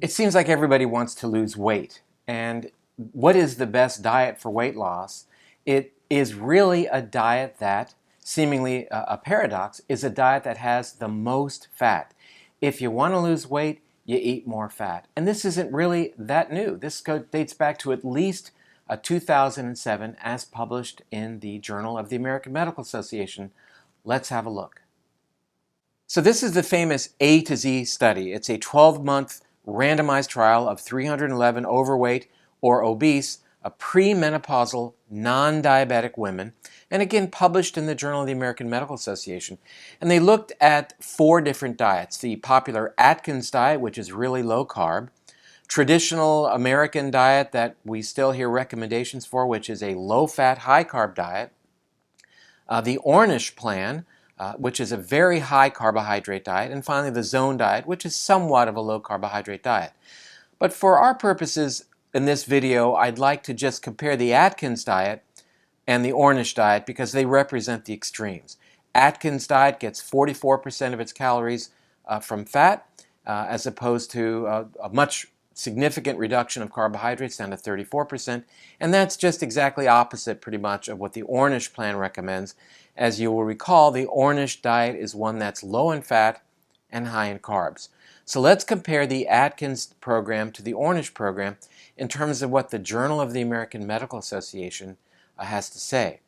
It seems like everybody wants to lose weight. And what is the best diet for weight loss? It is really a diet that, seemingly a paradox, is a diet that has the most fat. If you want to lose weight, you eat more fat. And this isn't really that new. This dates back to at least 2007 as published in the Journal of the American Medical Association. Let's have a look. So this is the famous A to Z study. It's a 12-month randomized trial of 311 overweight or obese, premenopausal, non-diabetic women, and again published in the Journal of the American Medical Association. And they looked at 4 different diets: the popular Atkins diet, which is really low carb; traditional American diet that we still hear recommendations for, which is a low-fat, high-carb diet; the Ornish plan, which is a very high carbohydrate diet; and finally the zone diet, which is somewhat of a low carbohydrate diet. But for our purposes in this video, I'd like to just compare the Atkins diet and the Ornish diet because they represent the extremes. Atkins diet gets 44% of its calories from fat, as opposed to a much significant reduction of carbohydrates down to 34%, and that's just exactly opposite pretty much of what the Ornish plan recommends. As you will recall, the Ornish diet is one that's low in fat and high in carbs. So let's compare the Atkins program to the Ornish program in terms of what the Journal of the American Medical Association has to say.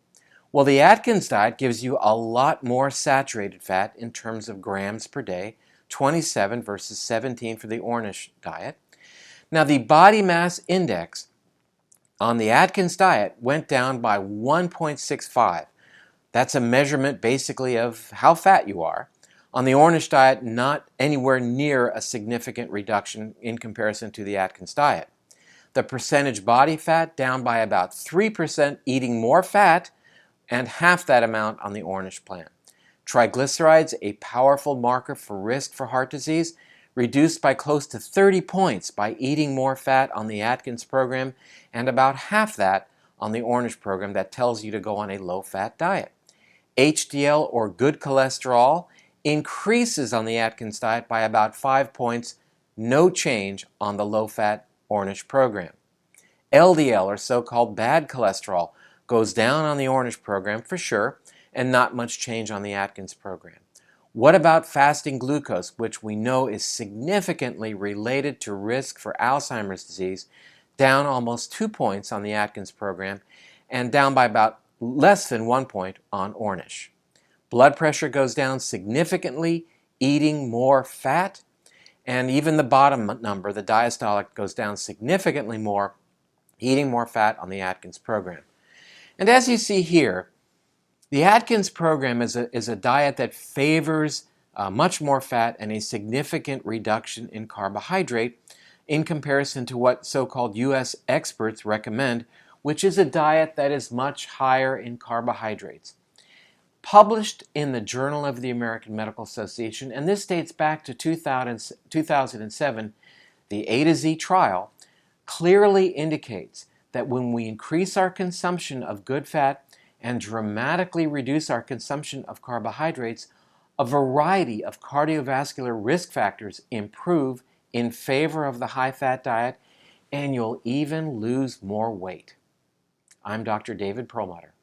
Well, the Atkins diet gives you a lot more saturated fat in terms of grams per day, 27 versus 17 for the Ornish diet. Now, the body mass index on the Atkins diet went down by 1.65. That's a measurement basically of how fat you are. On the Ornish diet, not anywhere near a significant reduction in comparison to the Atkins diet. The percentage body fat down by about 3% eating more fat, and half that amount on the Ornish plan. Triglycerides, a powerful marker for risk for heart disease, reduced by close to 30 points by eating more fat on the Atkins program, and about half that on the Ornish program that tells you to go on a low-fat diet. HDL, or good cholesterol, increases on the Atkins diet by about 5 points, no change on the low-fat Ornish program. LDL, or so-called bad cholesterol, goes down on the Ornish program for sure, and not much change on the Atkins program. What about fasting glucose, which we know is significantly related to risk for Alzheimer's disease, down almost 2 points on the Atkins program, and down by about less than 1 point on Ornish. Blood pressure goes down significantly, eating more fat, and even the bottom number, the diastolic, goes down significantly more, eating more fat on the Atkins program. And as you see here, the Atkins program is a diet that favors much more fat and a significant reduction in carbohydrate in comparison to what so-called U.S. experts recommend, which is a diet that is much higher in carbohydrates. Published in the Journal of the American Medical Association, and this dates back to 2007, the A to Z trial clearly indicates that when we increase our consumption of good fat and dramatically reduce our consumption of carbohydrates, a variety of cardiovascular risk factors improve in favor of the high-fat diet, and you'll even lose more weight. I'm Dr. David Perlmutter.